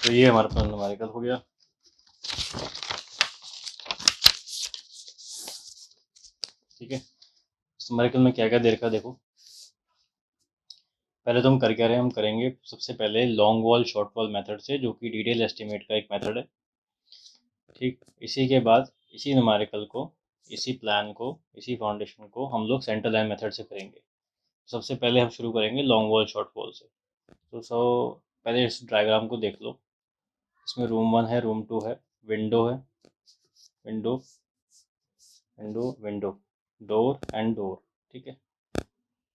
तो ये हमारे पास न्यूमेरिकल हो गया। ठीक है, न्यूमेरिकल में क्या क्या दे रखा है देखो। पहले तो हम कर क्या रहे हैं, हम करेंगे सबसे पहले long wall short wall method से, जो कि डिटेल एस्टिमेट का एक मेथड है। ठीक, इसी के बाद इसी न्यूमेरिकल को, इसी प्लान को, इसी फाउंडेशन को हम लोग सेंटर लाइन मेथड से करेंगे। सबसे पहले हम शुरू करेंगे लॉन्ग वॉल शॉर्ट वॉल से। तो पहले इस डायग्राम को देख लो। इसमें रूम 1 है, रूम 2 है, विंडो है, window window window, door and door. ठीक है,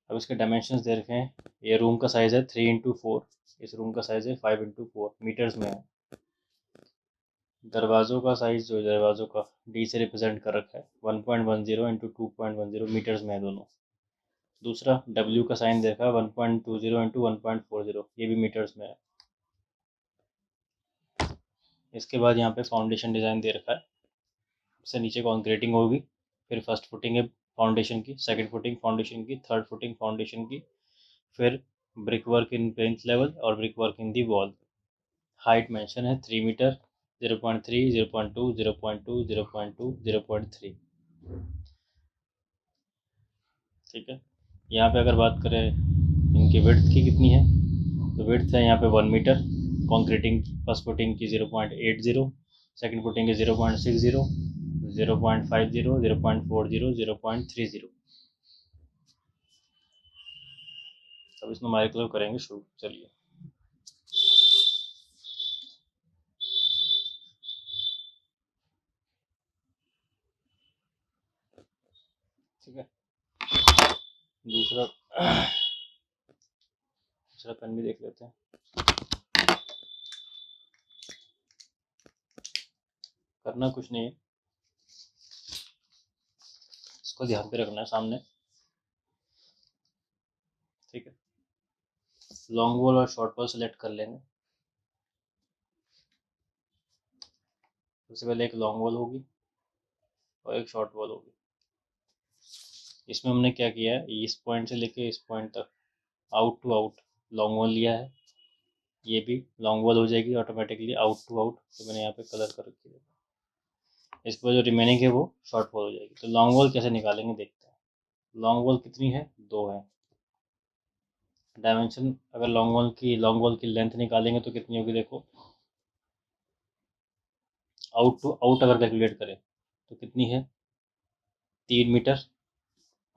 अब इसके डायमेंशंस दे रखे हैं। ये रूम का साइज़ है 3x4, इस रूम का साइज़ है 5x4 मीटर्स में है। दरवाज़ों का साइज़ जो दरवाज़ों का डी से रिप्रेजेंट कर रखा है 1.10 इंटू 2.10 मीटर्स में है दोनों। दूसरा डब्ल्यू का साइन दे रखा है 1.20 इंटू 1.40, ये भी मीटर्स में है। इसके बाद यहाँ पे फाउंडेशन डिज़ाइन दे रखा है। सबसे नीचे कॉन्क्रीटिंग होगी, फिर फर्स्ट फुटिंग है फाउंडेशन की, सेकंड फुटिंग फाउंडेशन की, थर्ड फुटिंग फाउंडेशन की, फिर brick work in plinth level और brick work in the wall. Height mention है 3 मीटर, 0.3, 0.2, 0.2, 0.2, 0.3। ठीक है, यहाँ पे अगर बात करें इनकी विड्थ की कितनी है, तो विड्थ है यहाँ पे 1 मीटर। कॉन्क्रीटिंग फर्स्ट फुटिंग की 0.80, सेकंड फुटिंग की 0.60, 0.50, 0.40, 0.30। अब इस न्यूमेरिकल को करेंगे शुरू। चलिए, ठीक है, दूसरा दूसरा पेन भी देख लेते हैं। करना कुछ नहीं है, इसको ध्यान पे रखना है सामने। ठीक है, लॉन्ग वॉल और शॉर्ट वॉल सेलेक्ट कर लेंगे। सबसे पहले एक लॉन्ग वॉल होगी और एक शॉर्ट वॉल होगी। इसमें हमने क्या किया है, इस पॉइंट से लेके इस पॉइंट तक out to out long wall लिया है। ये भी लॉन्ग वॉल हो जाएगी ऑटोमेटिकली आउट टू आउट, तो मैंने यहाँ पे कलर कर रखी है। इसके बाद जो रिमेनिंग है वो शॉर्ट वॉल हो जाएगी। तो लॉन्ग वॉल कैसे निकालेंगे देखते हैं। लॉन्ग वॉल कितनी है, 2 है। डायमेंशन अगर लॉन्ग वॉल की लेंथ निकालेंगे तो कितनी होगी देखो। आउट टू आउट अगर कैलकुलेट करें तो कितनी है, 3 मीटर,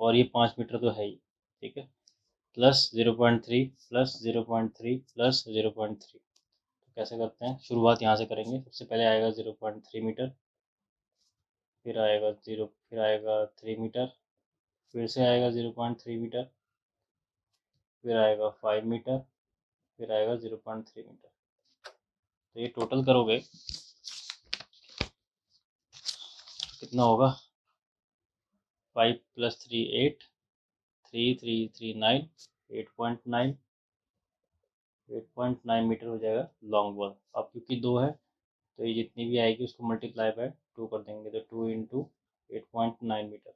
और ये 5 मीटर तो है ही। ठीक है, प्लस 0.3 प्लस 0.3 प्लस 0.3। तो कैसे करते हैं, शुरुआत यहाँ से करेंगे। सबसे पहले आएगा 0.3 मीटर, फिर आएगा 3 मीटर, फिर से आएगा 0.3 मीटर, फिर आएगा 5 मीटर, फिर आएगा 0.3 मीटर। तो ये टोटल करोगे कितना होगा, 5 + 3 8, 3 3 3 9, 8.9 मीटर हो जाएगा लॉन्ग वॉल। अब क्योंकि 2 है तो ये जितनी भी आएगी उसको मल्टीप्लाई बाय 2 कर देंगे, तो 2 इंटू 8.9 मीटर।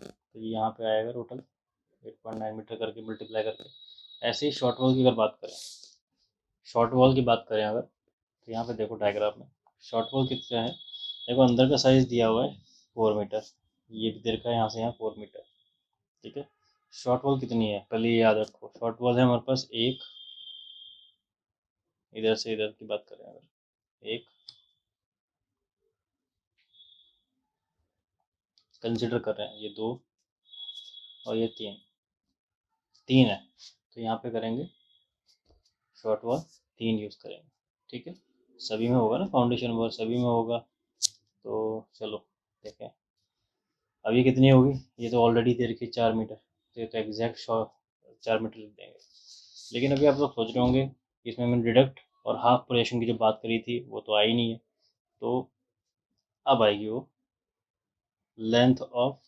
तो ये यहाँ पे आएगा टोटल 8.9 मीटर करके मल्टीप्लाई करके। ऐसे ही शॉर्ट वॉल की अगर बात करें, अगर, तो यहाँ पे देखो डायग्राम में शॉर्ट वॉल कितना है। देखो अंदर का साइज़ दिया हुआ है 4 मीटर, ये भी दे रखा है यहाँ से यहाँ 4 मीटर। ठीक है, शॉर्ट वॉल कितनी है पहले ये याद रखो। शॉर्ट वॉल है हमारे पास एक, इधर से इधर की बात करें अगर, एक कंसिडर कर रहे हैं, ये 2 और ये 3 है। तो यहाँ पे करेंगे शॉर्ट वॉल 3 यूज़ करेंगे। ठीक है, सभी में होगा ना, फाउंडेशन वॉल सभी में होगा। तो चलो देखें अब ये कितनी होगी। ये तो ऑलरेडी दे रखी है 4 मीटर, तो ये तो एग्जैक्ट 4 मीटर लिख देंगे। लेकिन अभी आप लोग सोच रहे होंगे इसमें मैंने डिडक्ट और हाफ प्रोजेक्शन की जो बात करी थी वो तो आई नहीं है। तो अब आएगी वो लेंथ ऑफ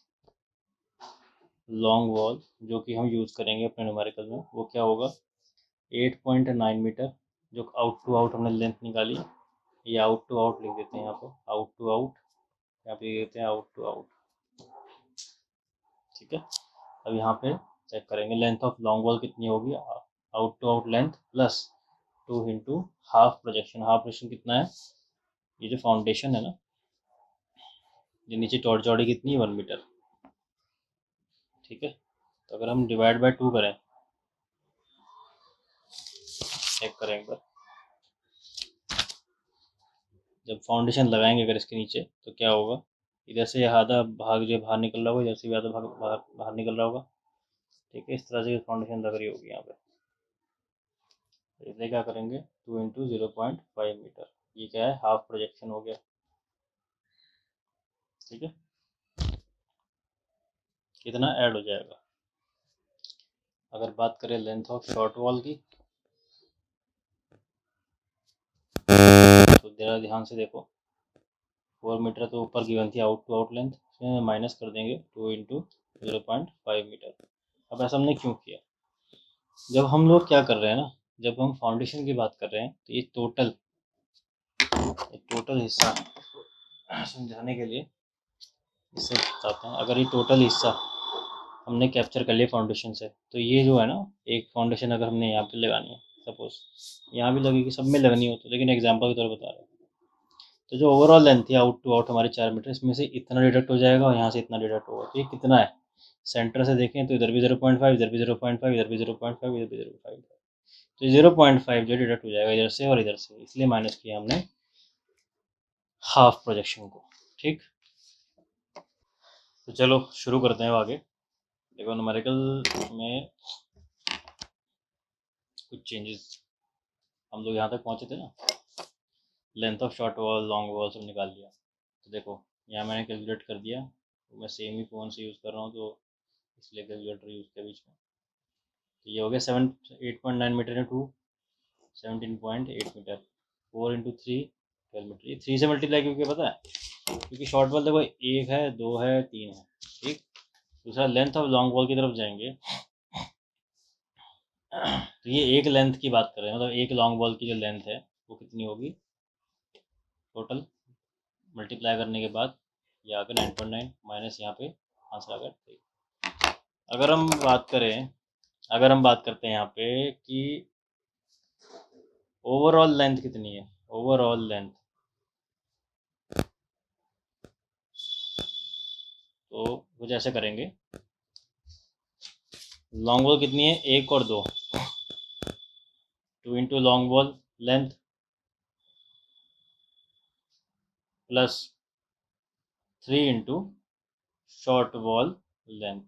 लॉन्ग वॉल जो कि हम यूज़ करेंगे अपने न्यूमेरिकल में। वो क्या होगा, 8.9 मीटर, जो आउट टू आउट हमने लेंथ निकाली। ये आउट टू आउट लिख देते हैं यहाँ पे, आउट टू आउट, यहाँ पे लिख देते हैं आउट टू आउट। ठीक है, अब यहाँ पे चेक करेंगे लेंथ ऑफ लॉन्ग वॉल कितनी होगी, out to out length plus 2 into half projection. Half projection कितना है, ये जो फाउंडेशन है ना, ये नीचे चौड़ी कितनी है 1 मीटर। ठीक है, तो अगर हम डिवाइड बाय 2 करें, चेक करें एक बार, जब फाउंडेशन लगाएंगे अगर इसके नीचे तो क्या होगा, इधर से आधा भाग जो बाहर निकल रहा होगा, इधर से भी आधा भाग बाहर निकल रहा होगा। ठीक है, इस तरह से फाउंडेशन लग रही होगी यहाँ पे। इसलिए क्या करेंगे, 2 इंटू 0.5 मीटर, ये क्या है, हाफ प्रोजेक्शन हो गया। ठीक है, कितना ऐड हो जाएगा। अगर बात करें लेंथ ऑफ शॉर्ट वॉल की, तो जरा ध्यान से देखो, 4 मीटर तो ऊपर गिवन थी आउट टू आउट लेंथ, इसमें माइनस कर देंगे 2 इंटू 0.5 मीटर। अब ऐसा हमने क्यों किया, जब हम लोग क्या कर रहे हैं ना, जब हम फाउंडेशन की बात कर रहे हैं तो ये टोटल हिस्सा समझाने के लिए इससे बताते हैं। अगर ये टोटल हिस्सा हमने कैप्चर कर लिया फाउंडेशन से, तो ये जो है ना, एक फाउंडेशन अगर हमने यहाँ पे लगानी है, सपोज यहाँ भी लगेगी, सब में लगनी हो तो, लेकिन एग्जांपल के तौर पर बता रहे हैं, तो जो ओवरऑल लेंथ थी आउट टू आउट हमारी 4 मीटर, इसमें से इतना डिडक्ट हो जाएगा और यहाँ से इतना डिडक्ट होगा। तो ये कितना है, सेंटर से देखें तो इधर भी 0.5, इधर भी 0.5, इधर भी 0.5, इधर भी 0.5, तो 0.5 जो डिडक्ट हो जाएगा इधर से और इधर से, इसलिए माइनस किया हमने हाफ प्रोजेक्शन को। ठीक, तो चलो शुरू करते हैं आगे। देखो न्यूमेरिकल में कुछ चेंजेस, हम लोग यहाँ तक पहुँचे थे ना, length of short wall long wall सब निकाल लिया। तो देखो यहाँ मैंने कैलकुलेट कर दिया, तो मैं सेम ही फ़ोन से यूज़ कर रहा हूँ तो इसलिए कैलकुलेटर यूज़ किया बीच में। तो ये हो गया 8.9 metre into 17.8 metre, 4 into 3 12 metre. ये 3 से मल्टीप्लाई क्यों किया पता है, क्योंकि शॉर्ट वॉल देखो 1 है, 2 है, 3 है। ठीक, दूसरा लेंथ ऑफ लॉन्ग वॉल की तरफ जाएंगे तो ये एक लेंथ की बात कर रहे हैं, मतलब एक लॉन्ग वॉल की जो लेंथ है वो कितनी होगी, टोटल मल्टीप्लाई करने के बाद ये आ गया 9.9 माइनस यहाँ पे आंसर आ गया 3। अगर हम बात करें, अगर हम बात करते हैं यहाँ पे कि ओवरऑल लेंथ कितनी है, ओवरऑल लेंथ, तो कुछ ऐसे करेंगे, लॉन्ग वॉल कितनी है, 1 और 2, 2 into long wall length plus 3 into short wall length.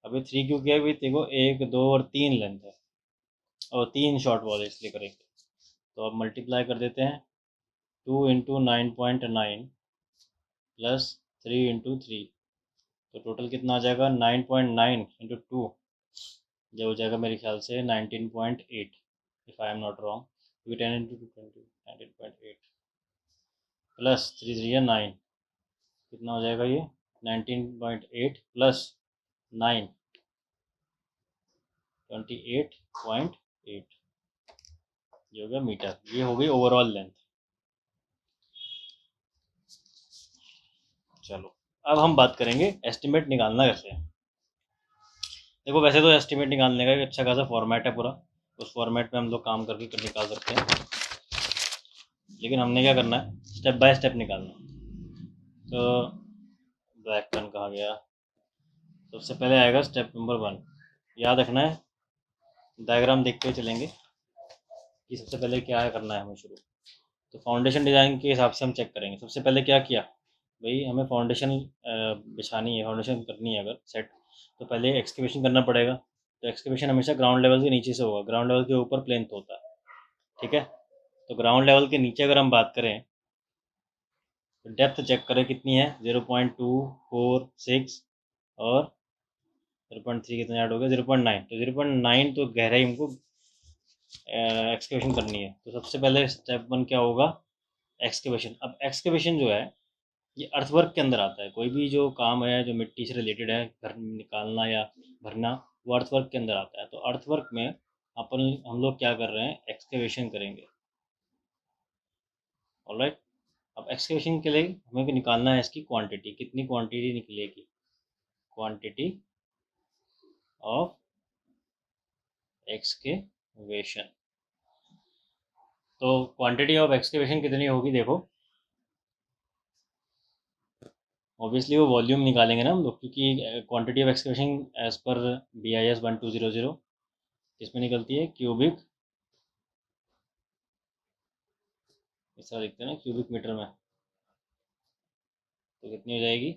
अभी 3 क्यों किया है भाई, देखो 1 2 और 3 लेंथ है और 3 शॉर्ट वॉल है, इसलिए करेंगे। तो अब मल्टीप्लाई कर देते हैं, 2 इंटू 9.9 प्लस 3 इंटू 3, तो टोटल कितना आ जाएगा, 9.9 इंटू 2, जो हो जाएगा मेरे ख्याल से 19.8, if I am not wrong, क्योंकि 10 इंटू 2 20, 19.8 प्लस 3 3 या 9, कितना हो जाएगा ये, 19.8 प्लस 9 28.8, ये हो गया मीटर। ये हो गई ओवरऑल लेंथ। चलो अब हम बात करेंगे एस्टिमेट निकालना कैसे है। देखो वैसे तो एस्टिमेट निकालने का एक अच्छा खासा फॉर्मेट है पूरा, उस फॉर्मेट में हम लोग काम करके निकाल सकते हैं, लेकिन हमने क्या करना है, स्टेप बाय स्टेप निकालना। तो ब्लैक पेन कहाँ गया, सबसे पहले आएगा स्टेप नंबर 1, याद रखना है, डायग्राम देखते हुए चलेंगे कि सबसे पहले क्या है करना है हमें शुरू। तो फाउंडेशन डिज़ाइन के हिसाब से हम चेक करेंगे। सबसे पहले क्या किया भाई, हमें फाउंडेशन बिछानी है, फाउंडेशन करनी है अगर सेट, तो पहले एक्सकेवेशन करना पड़ेगा। तो एक्सकेवेशन हमेशा ग्राउंड लेवल के नीचे से होगा, ग्राउंड लेवल के ऊपर प्लेन तो होता है। ठीक है, तो ग्राउंड लेवल के नीचे अगर हम बात करें तो डेप्थ चेक करें कितनी है, 0.246 और 0.3 कितना ऐड हो गया, 0.9, तो 0.9 तो गहराई हमको एक्सकेवेशन करनी है। तो सबसे पहले स्टेप 1 क्या होगा, एक्सकेवेशन। अब एक्सकेवेशन जो है ये अर्थवर्क के अंदर आता है, कोई भी जो काम है जो मिट्टी से रिलेटेड है, घर निकालना या भरना, वो अर्थवर्क के अंदर आता है। तो अर्थवर्क में हम लोग क्या कर रहे हैं, एक्सकेवेशन करेंगे। ऑलराइट, अब एक्सकेवेशन के लिए हमें निकालना है इसकी क्वांटिटी, कितनी क्वांटिटी निकलेगी, क्वांटिटी ऑफ एक्सकेवेशन। तो क्वांटिटी ऑफ एक्सकेवेशन कितनी होगी देखो, ऑब्वियसली वो वॉल्यूम निकालेंगे ना हम लोग, क्योंकि quantity of excavation as per BIS 1200 किसमें निकलती है, क्यूबिक, इस तरह लिखते हैं ना, क्यूबिक मीटर में। तो कितनी हो जाएगी,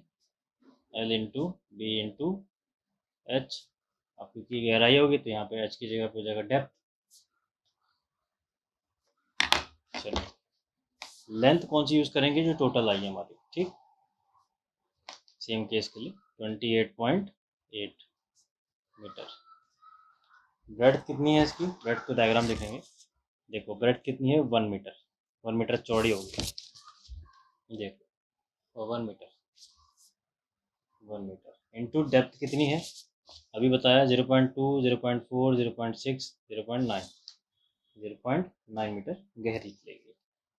L into B into H. अब क्योंकि गहराई होगी तो यहाँ पे एच की जगह पे हो जाएगा डेप्थ। चलो लेंथ कौन सी यूज़ करेंगे, जो टोटल आई है हमारी, ठीक। सेम केस के लिए 28.8 मीटर। ब्रेड्थ कितनी है इसकी, ब्रेड्थ तो डायग्राम देखेंगे। देखो ब्रेड्थ कितनी है, 1 मीटर, 1 मीटर चौड़ी होगी। देखो 1 मीटर, 1 मीटर इंटू डेप्थ कितनी है, अभी बताया 0.2, 0.4, 0.6, 0.9, 0.9 मीटर गहरी निकलेगी।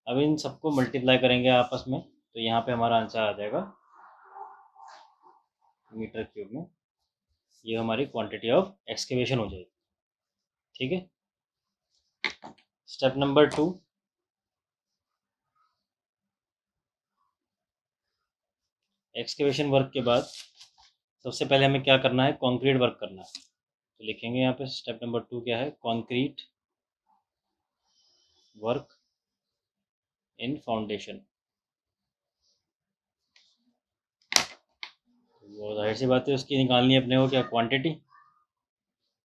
अब इन सबको मल्टीप्लाई करेंगे आपस में, तो यहाँ पे हमारा आंसर आ जाएगा मीटर क्यूब में। ये हमारी क्वांटिटी ऑफ एक्सकेवेशन हो जाएगी, ठीक है। स्टेप नंबर 2, एक्सकेवेशन वर्क के बाद सबसे पहले हमें क्या करना है, कंक्रीट वर्क करना है। तो लिखेंगे यहाँ पे स्टेप नंबर 2 क्या है, कंक्रीट वर्क इन फाउंडेशन। वो जाहिर सी बात है उसकी निकालनी है अपने को क्या, क्वांटिटी।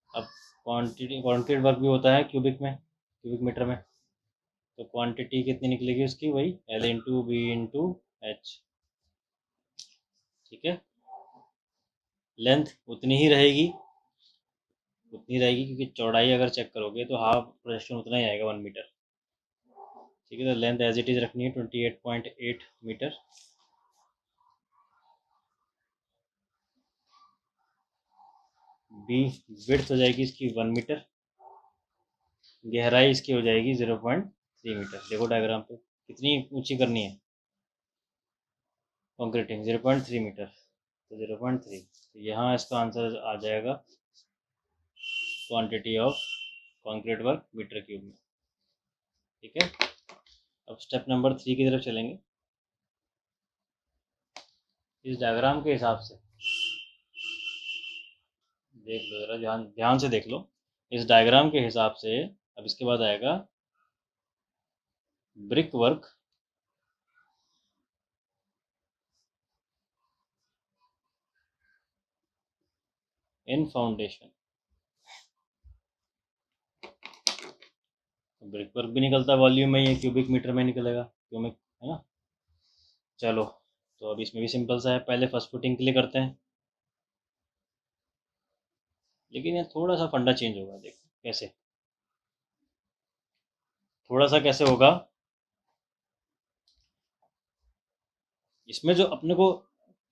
अब क्वांटिटी, कंक्रीट वर्क भी होता है क्यूबिक में, क्यूबिक मीटर में। तो क्वांटिटी कितनी निकलेगी उसकी, वही L into B into H, ठीक है। लेंथ उतनी ही रहेगी, उतनी रहेगी क्योंकि चौड़ाई अगर चेक करोगे तो हाफ प्रोजेक्शन उतना ही आएगा, 1 मीटर, ठीक है। तो लेंथ एज इट इज़ रखनी है 28.8 मीटर। बी विड्थ हो जाएगी इसकी 1 मीटर, गहराई इसकी हो जाएगी 0.3 मीटर। देखो डायग्राम पे कितनी ऊंची करनी है कंक्रीटिंग, 0.3 मीटर, तो 0.3, तो यहाँ इसका आंसर आ जाएगा quantity of concrete work metre cube में, ठीक है। अब स्टेप नंबर 3 की तरफ चलेंगे। इस डायग्राम के हिसाब से देख लो जरा, ध्यान ध्यान से देख लो। इस डायग्राम के हिसाब से अब इसके बाद आएगा ब्रिक वर्क इन फाउंडेशन। ब्रिक वर्क भी निकलता है वॉल्यूम में, ये क्यूबिक मीटर में निकलेगा, क्यूबिक है ना। चलो तो अब इसमें भी सिंपल सा है, पहले फर्स्ट फुटिंग के लिए करते हैं, लेकिन ये थोड़ा सा फंडा चेंज होगा। देखो कैसे, थोड़ा सा कैसे होगा, इसमें जो अपने को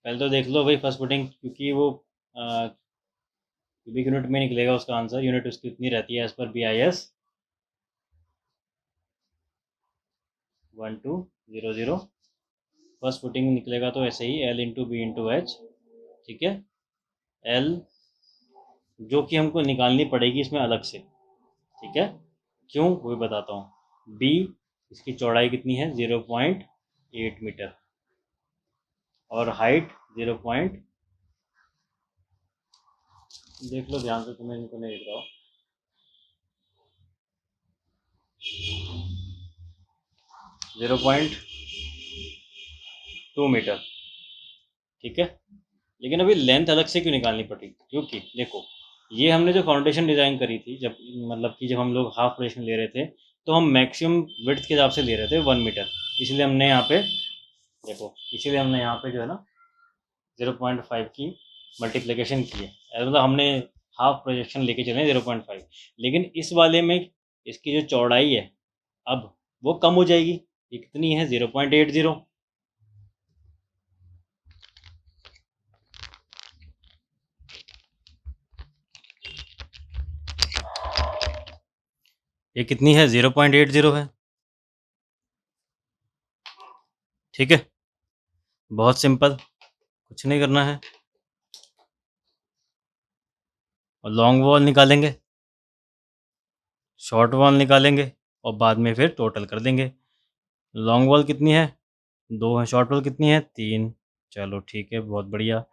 पहले तो देख लो भाई फर्स्ट फुटिंग, क्योंकि वो क्यूबिक यूनिट में निकलेगा उसका आंसर, यूनिट उसकी इतनी रहती है as per BIS 1200। First footing निकलेगा तो ऐसे ही L into B into H, ठीक है। L जो कि हमको निकालनी पड़ेगी इसमें अलग से, ठीक है, क्यों वो भी बताता हूँ। B इसकी चौड़ाई कितनी है, 0.8 मीटर, और हाइट 0. देख लो ध्यान से, तुम्हें इनको नहीं दिख रहा हो, 0.2 मीटर, ठीक है। लेकिन अभी लेंथ अलग से क्यों निकालनी पड़ी, क्योंकि देखो ये हमने जो फाउंडेशन डिज़ाइन करी थी, जब मतलब कि जब हम लोग हाफ प्रोजेक्शन ले रहे थे, तो हम मैक्सिमम विड्थ के हिसाब से ले रहे थे 1 मीटर, इसलिए हमने यहाँ पे देखो, इसीलिए हमने यहाँ पे जो है ना 0.5 की मल्टीप्लिकेशन की है, मतलब हमने हाफ प्रोजेक्शन लेके चले 0.5। लेकिन इस वाले में इसकी जो चौड़ाई है अब वो कम हो जाएगी, ये कितनी है, 0.80। ये कितनी है, 0.80 है, ठीक है। बहुत सिंपल, कुछ नहीं करना है। और लॉन्ग वॉल निकालेंगे, शॉर्ट वॉल निकालेंगे और बाद में फिर टोटल कर देंगे। लॉन्ग वॉल कितनी है? 2 है। शॉर्ट वॉल कितनी है? 3। चलो ठीक है, बहुत बढ़िया।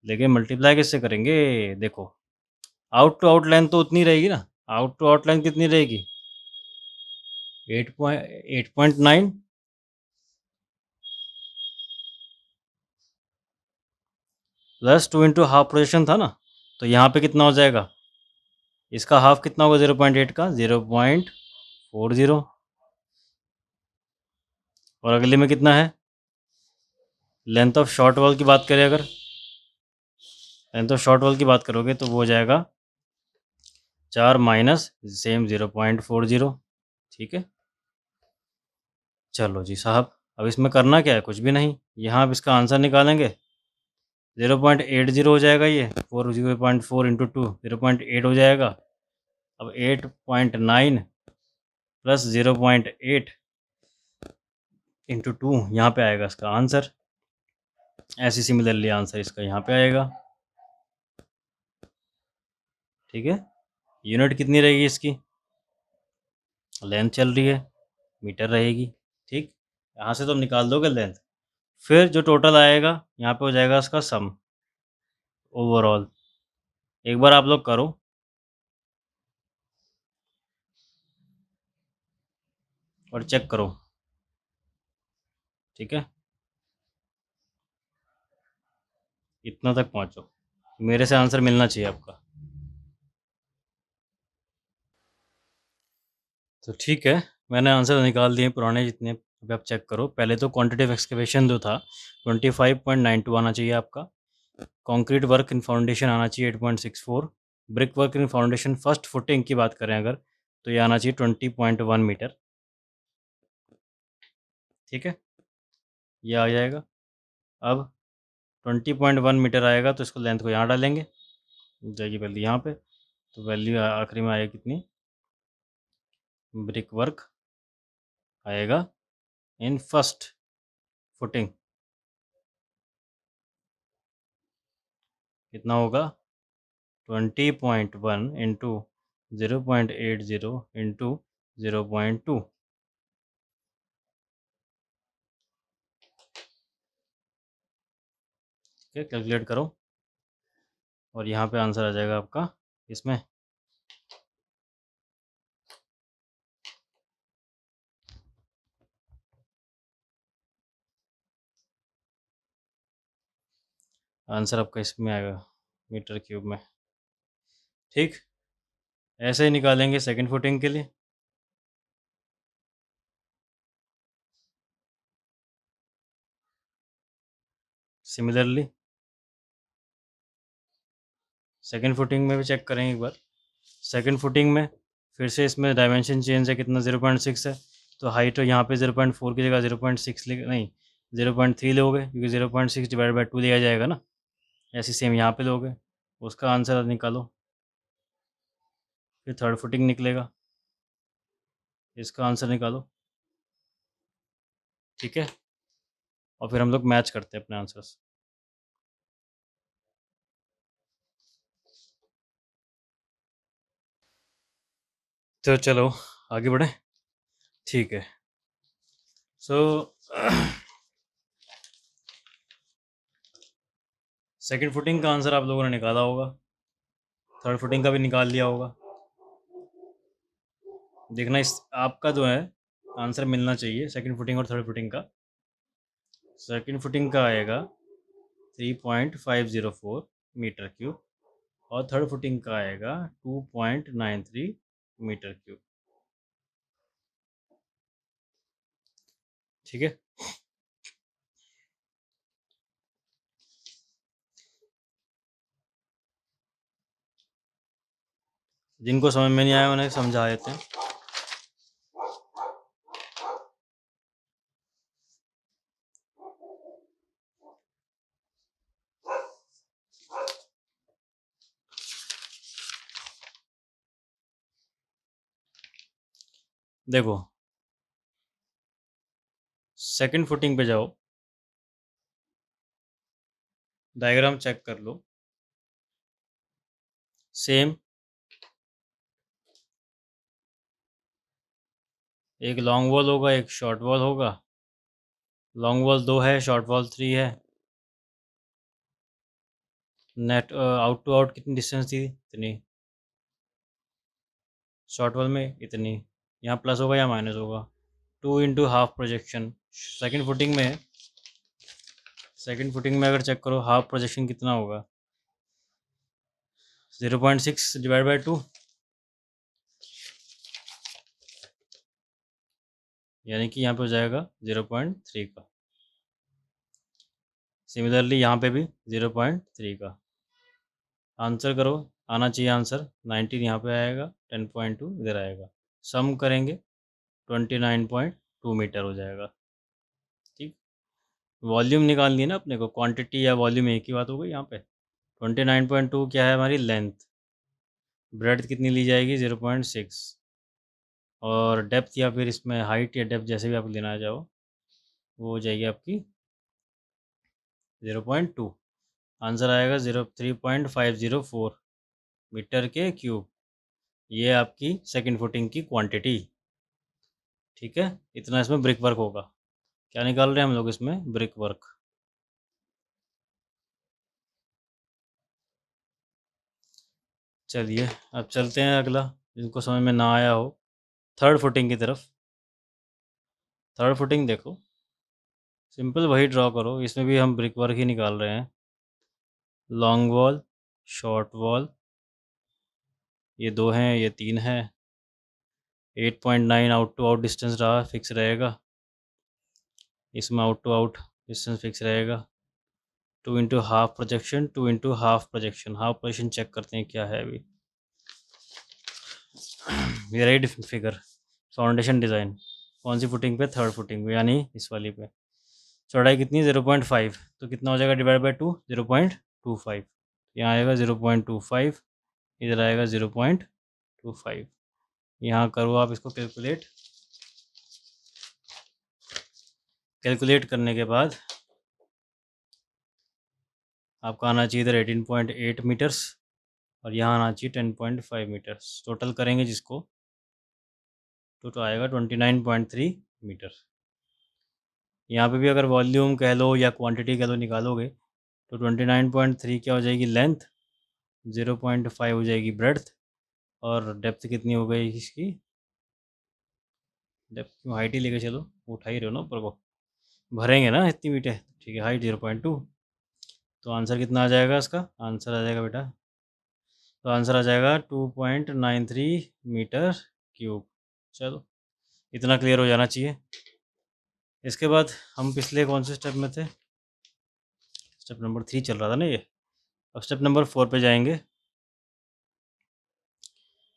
लेकिन मल्टीप्लाई किससे करेंगे? देखो, आउट टू आउट लेंथ तो उतनी रहेगी ना। आउट टू आउट लेंथ कितनी रहेगी? 8.9 प्लस 2 इंटू हाफ प्रोजेक्शन था ना, तो यहाँ पे कितना हो जाएगा? इसका हाफ कितना होगा 0.8 का? 0.40। और अगले में कितना है? लेंथ ऑफ शॉर्ट वॉल की बात करें अगर, लेंथ ऑफ शॉर्ट वॉल की बात करोगे तो वो हो जाएगा 4 माइनस सेम 0.40। ठीक है, चलो जी साहब, अब इसमें करना क्या है? कुछ भी नहीं। यहाँ अब इसका आंसर निकालेंगे। 0.80 हो जाएगा ये। 0.4 इंटू 2 0.8 हो जाएगा। अब 8.9 प्लस 0.8 इंटू 2 यहाँ पे आएगा इसका आंसर। ऐसी सिमिलरली आंसर इसका यहाँ पे आएगा। ठीक है, यूनिट कितनी रहेगी इसकी? लेंथ चल रही है, मीटर रहेगी। ठीक, यहाँ से तुम निकाल दोगे लेंथ, फिर जो टोटल आएगा यहाँ पे हो जाएगा इसका सम ओवरऑल। एक बार आप लोग करो, और चेक करो। ठीक है, इतना तक पहुँचो, मेरे से आंसर मिलना चाहिए आपका। तो ठीक है, मैंने आंसर निकाल दिए पुराने जितने। अभी आप चेक करो। पहले तो क्वांटिटेटिव एक्सकवेशन जो था 25.92 आना चाहिए आपका। कंक्रीट वर्क इन फाउंडेशन आना चाहिए 8.64। ब्रिक वर्क इन फाउंडेशन फर्स्ट फुटिंग की बात करें अगर, तो ये आना चाहिए 20.1 मीटर। ठीक है, ये आ जाएगा। अब 20.1 मीटर आएगा तो इसको लेंथ को यहाँ डालेंगे, जाएगी वैल्यू यहाँ पे, तो वैल्यू आखिरी में आएगी कितनी? ब्रिक वर्क आएगा इन फर्स्ट फुटिंग, कितना होगा? 20.1 इंटू 0.80 इंटू 0.2। ठीक है, कैलकुलेट करो और यहाँ पे आंसर आ जाएगा आपका। इसमें आंसर आपका इसमें आएगा मीटर क्यूब में। ठीक, ऐसे ही निकालेंगे सेकंड फुटिंग के लिए। सिमिलरली सेकंड फुटिंग में भी चेक करेंगे एक बार। सेकंड फुटिंग में फिर से इसमें डायमेंशन चेंज है, कितना? 0.6 है, तो हाइट यहाँ पे 0.4 की जगह 0.6 नहीं 0.3 लोगे, क्योंकि 0.6 डिवाइड बाई 2 लिया जाएगा ना। ऐसे सेम यहाँ पे लोगे, उसका आंसर निकालो। फिर थर्ड फुटिंग निकलेगा, इसका आंसर निकालो। ठीक है, और फिर हम लोग मैच करते हैं अपने आंसर्स। तो चलो आगे बढ़े। ठीक है, सो सेकंड फुटिंग का आंसर आप लोगों ने निकाला होगा, थर्ड फुटिंग का भी निकाल लिया होगा। देखना इस आपका जो है आंसर मिलना चाहिए सेकंड फुटिंग और थर्ड फुटिंग का। सेकंड फुटिंग का आएगा 3.504 मीटर क्यूब और थर्ड फुटिंग का आएगा 2.93 मीटर क्यूब। ठीक है, जिनको समझ में नहीं आया उन्हें समझा देते हैं। देखो, सेकंड फुटिंग पे जाओ, डायग्राम चेक कर लो। सेम एक लॉन्ग वॉल होगा, एक शॉर्ट वॉल होगा। लॉन्ग वॉल 2 है, शॉर्ट वॉल 3 है। नेट आउट टू आउट कितनी डिस्टेंस थी? इतनी। शॉर्ट वॉल में इतनी। यहाँ प्लस होगा या माइनस होगा? 2 into half projection. Second footing में अगर चेक करो हाफ प्रोजेक्शन कितना होगा? 0.6 डिवाइड बाई 2, यानी कि यहाँ पे हो जाएगा 0.3 का। सिमिलरली यहाँ पे भी 0.3 का। आंसर करो, आना चाहिए आंसर। 19 यहाँ पे आएगा, 10.2 इधर आएगा। सम करेंगे 29.2 मीटर हो जाएगा। ठीक, वॉल्यूम निकालनी है ना अपने को, क्वांटिटी या वॉल्यूम एक ही बात हो गई यहाँ पे। 29.2 क्या है हमारी लेंथ। ब्रेड्थ कितनी ली जाएगी? 0.6। और डेप्थ या फिर इसमें हाइट या डेप्थ जैसे भी आप लेना चाहो वो हो जाएगी आपकी 0.2। आंसर आएगा 03.504 मीटर के क्यूब। ये आपकी सेकंड फुटिंग की क्वांटिटी। ठीक है, इतना इसमें ब्रिक वर्क होगा। क्या निकाल रहे हैं हम लोग इसमें? Brick work. चलिए अब चलते हैं अगला, जिनको समझ में ना आया हो, थर्ड फुटिंग की तरफ। थर्ड फुटिंग देखो, सिंपल वही ड्रॉ करो, इसमें भी हम ब्रिक वर्क ही निकाल रहे हैं। लॉन्ग वॉल, शॉर्ट वॉल, ये 2 हैं, ये 3 है। 8.9 आउट टू आउट डिस्टेंस रहा, फिक्स रहेगा। इसमें out to out distance fix रहेगा। 2 into half projection, 2 into half projection. Half projection check करते हैं क्या है अभी। ये रही फिगर। फाउंडेशन डिज़ाइन कौन सी फुटिंग पे? थर्ड फुटिंग पे, यानी इस वाली पे। चौड़ाई कितनी? 0.5। तो कितना हो जाएगा डिवाइड बाई 2? 0.25। यहाँ आएगा 0.25, इधर आएगा 0.25। यहाँ करो आप इसको कैलकुलेट। कैलकुलेट करने के बाद आपका आना चाहिए इधर 18.8 मीटर्स और यहाँ आना चाहिए 10.5 मीटर्स। टोटल करेंगे जिसको तो आएगा 29.3 मीटर। यहाँ पे भी अगर वॉल्यूम कह लो या क्वांटिटी कह लो निकालोगे तो 29.3 क्या हो जाएगी? लेंथ। 0.5 हो जाएगी ब्रेड्थ। और डेप्थ कितनी हो गई इसकी? डेप्थ क्यों, हाइट ही लेके चलो, उठा ही रहे हो ना ऊपर को, भरेंगे ना इतनी मीटर। ठीक है, हाइट 0.2। तो आंसर कितना आ जाएगा इसका? आंसर आ जाएगा बेटा, तो आंसर आ जाएगा 2.93 मीटर क्यूब। चलो, इतना क्लियर हो जाना चाहिए। इसके बाद हम पिछले कौन से स्टेप में थे? स्टेप नंबर 3 चल रहा था ना ये। अब स्टेप नंबर 4 पे जाएंगे।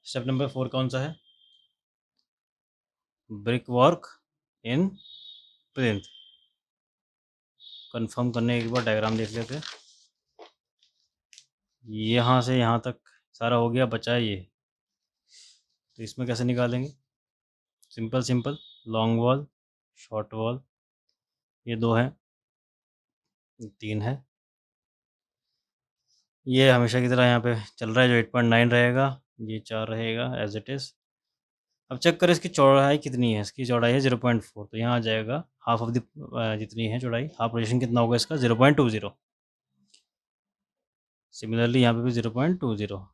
स्टेप नंबर 4 कौन सा है? Brick work in plinth. Confirm करने के बाद डायग्राम देख लेते हैं। यहाँ से यहाँ तक सारा हो गया, बचा है ये। तो इसमें कैसे निकालेंगे? Simple simple, long wall, short wall, ये 2 है, 3 है। ये हमेशा की तरह यहाँ पे चल रहा है, जो 8.9 रहेगा ये 4 रहेगा एज इट इज़। अब चेक करें इसकी चौड़ाई कितनी है। इसकी चौड़ाई है 0.4, तो यहाँ आ जाएगा हाफ ऑफ द जितनी है चौड़ाई, हाफ पोजीशन कितना होगा इसका? 0.20। सिमिलरली यहाँ पे भी 0.20।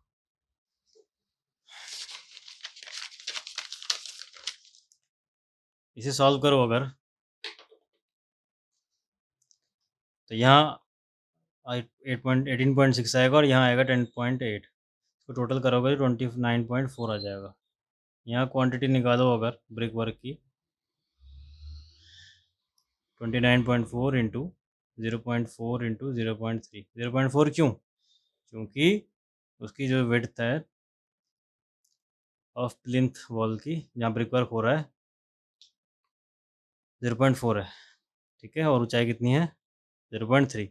इसे सॉल्व करो अगर, तो यहाँ 18.6 आएगा और यहाँ आएगा 10.8। तो टोटल करोगे तो 29.4 आ जाएगा। यहाँ क्वांटिटी निकालो अगर ब्रिक वर्क की, 29.4 इंटू 0.4 इंटू 0.3। 0.4 क्यों? क्योंकि उसकी जो विड्थ है ऑफ प्लिंथ वॉल की, जहाँ ब्रिक वर्क हो रहा है, 0.4 है। ठीक है, और ऊंचाई कितनी है? 0.3।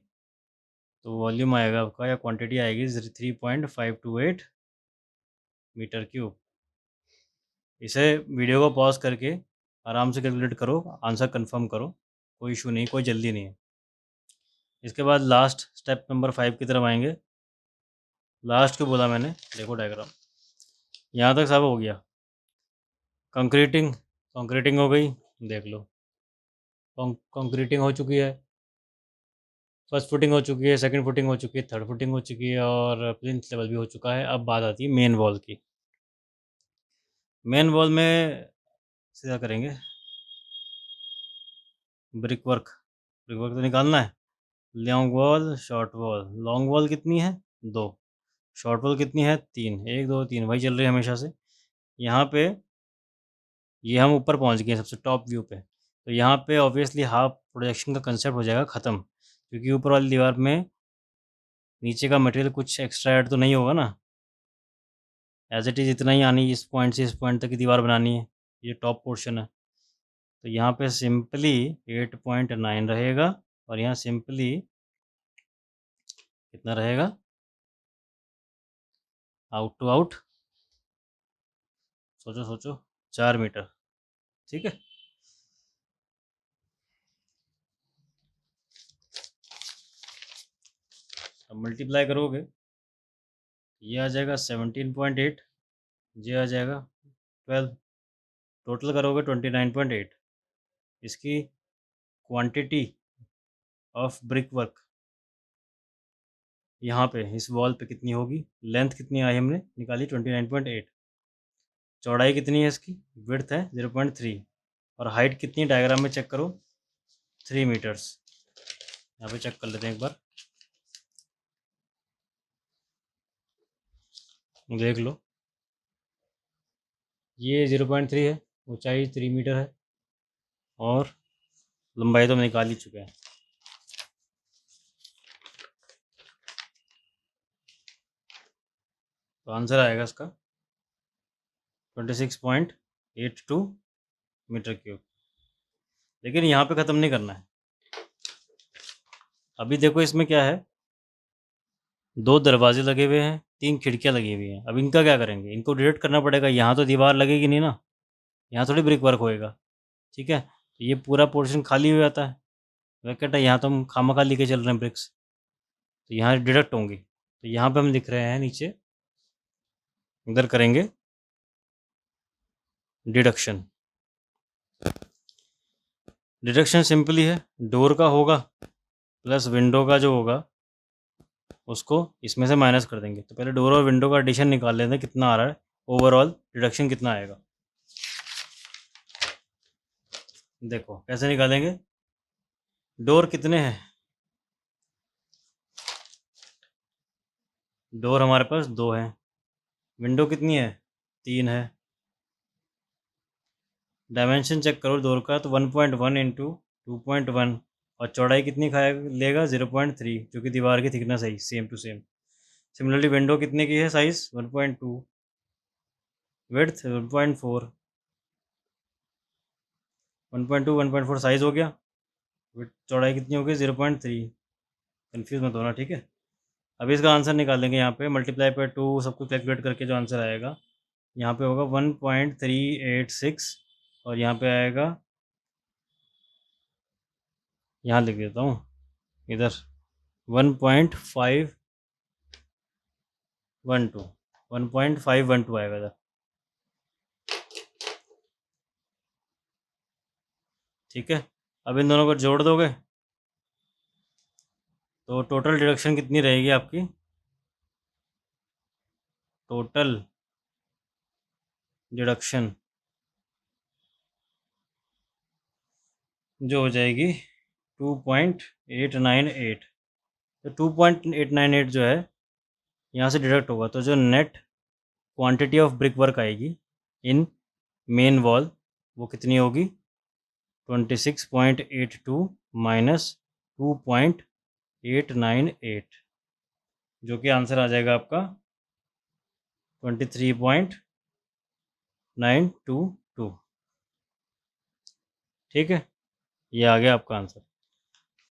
तो वॉल्यूम आएगा आपका या क्वांटिटी आएगी 3.528 मीटर क्यूब। इसे वीडियो को पॉज करके आराम से कैलकुलेट करो, आंसर कंफर्म करो, कोई इशू नहीं, कोई जल्दी नहीं है। इसके बाद लास्ट स्टेप नंबर 5 की तरफ आएंगे। लास्ट को बोला मैंने, देखो डायग्राम यहाँ तक सब हो गया। कंक्रीटिंग हो गई, देख लो कंक्रीटिंग हो चुकी है, फर्स्ट फुटिंग हो चुकी है, सेकंड फुटिंग हो चुकी है, थर्ड फुटिंग हो चुकी है और प्लिंथ लेवल भी हो चुका है। अब बात आती है मेन वॉल की। मेन वॉल में सीधा करेंगे ब्रिक वर्क तो निकालना है। Long wall short wall, long wall कितनी है 2, शॉर्ट वॉल कितनी है 3, 1 2 3 वही चल रही है हमेशा से। यहाँ पे ये हम ऊपर पहुँच गए सबसे टॉप व्यू पे, तो यहाँ पे ऑब्वियसली हाफ प्रोजेक्शन का कंसेप्ट हो जाएगा ख़त्म, क्योंकि ऊपर वाली दीवार में नीचे का मटेरियल कुछ एक्स्ट्रा ऐड तो नहीं होगा ना। एज इट इज़ इतना ही आनी, इस पॉइंट से इस पॉइंट तक की दीवार बनानी है, ये टॉप पोर्शन है। तो यहाँ पे सिंपली 8.9 रहेगा और यहाँ सिंपली कितना रहेगा, आउट टू आउट सोचो 4 मीटर। ठीक है, अब मल्टीप्लाई करोगे ये आ जाएगा 17.8, ये आ जाएगा 12, टोटल करोगे 29.8। इसकी क्वांटिटी ऑफ ब्रिक वर्क यहाँ पे इस वॉल पे कितनी होगी, लेंथ कितनी आई हमने निकाली 29.8, चौड़ाई कितनी है इसकी, विड्थ है 0.3 और हाइट कितनी डायग्राम में चेक करो 3 मीटर्स। यहाँ पे चेक कर लेते हैं एक बार, देख लो ये 0.3 है, ऊंचाई 3 मीटर है और लंबाई तो हम निकाल ही चुके हैं। तो आंसर आएगा इसका 26.82 मीटर क्यूब। लेकिन यहाँ पे ख़त्म नहीं करना है, अभी देखो इसमें क्या है, 2 दरवाजे लगे हुए हैं, 3 खिड़कियाँ लगी हुई हैं। अब इनका क्या करेंगे, इनको डिलीट करना पड़ेगा। यहाँ तो दीवार लगेगी नहीं ना, यहाँ थोड़ी ब्रिक वर्क होएगा। ठीक है, तो ये पूरा पोर्शन खाली हो जाता है, वैकेंट है, यहाँ तो हम खामखा लेके चल रहे हैं ब्रिक्स, तो यहाँ डिडक्ट होंगी। तो यहाँ पे हम लिख रहे हैं नीचे, इधर करेंगे डिडक्शन। डिडक्शन सिंपली है, डोर का होगा प्लस विंडो का जो होगा उसको इसमें से माइनस कर देंगे। तो पहले डोर और विंडो का एडिशन निकाल लेते हैं, कितना आ रहा है, ओवरऑल डिडक्शन कितना आएगा। देखो कैसे निकालेंगे, डोर कितने हैं, डोर हमारे पास 2 हैं, विंडो कितनी है 3 है, डायमेंशन चेक करो डोर का तो 1.1 इंटू 2.1 और चौड़ाई कितनी लेगा 0.3, जो कि दीवार की थिकनेस है same to same. Similarly window कितने की है साइज 1.2, विड्थ 1.4, 1.2 1.4 साइज हो गया, विड्थ चौड़ाई कितनी होगी 0.3, कन्फ्यूज मत होना। ठीक है, अभी इसका आंसर निकालेंगे, यहाँ पे मल्टीप्लाई पर 2 सबको कैलकुलेट करके जो आंसर आएगा यहाँ पे होगा 1.386 और यहाँ पे आएगा, यहाँ लिख देता हूँ इधर 1.512 आएगा इधर। ठीक है, अब इन दोनों को जोड़ दोगे तो टोटल डिडक्शन कितनी रहेगी आपकी, टोटल डिडक्शन जो हो जाएगी 2.898। तो 2.898 जो है यहाँ से डिडक्ट होगा, तो जो net quantity of brick work आएगी इन मेन वॉल वो कितनी होगी 26.82 माइनस 2.898, जो कि आंसर आ जाएगा आपका 23.922। ठीक है, ये आ गया आपका आंसर।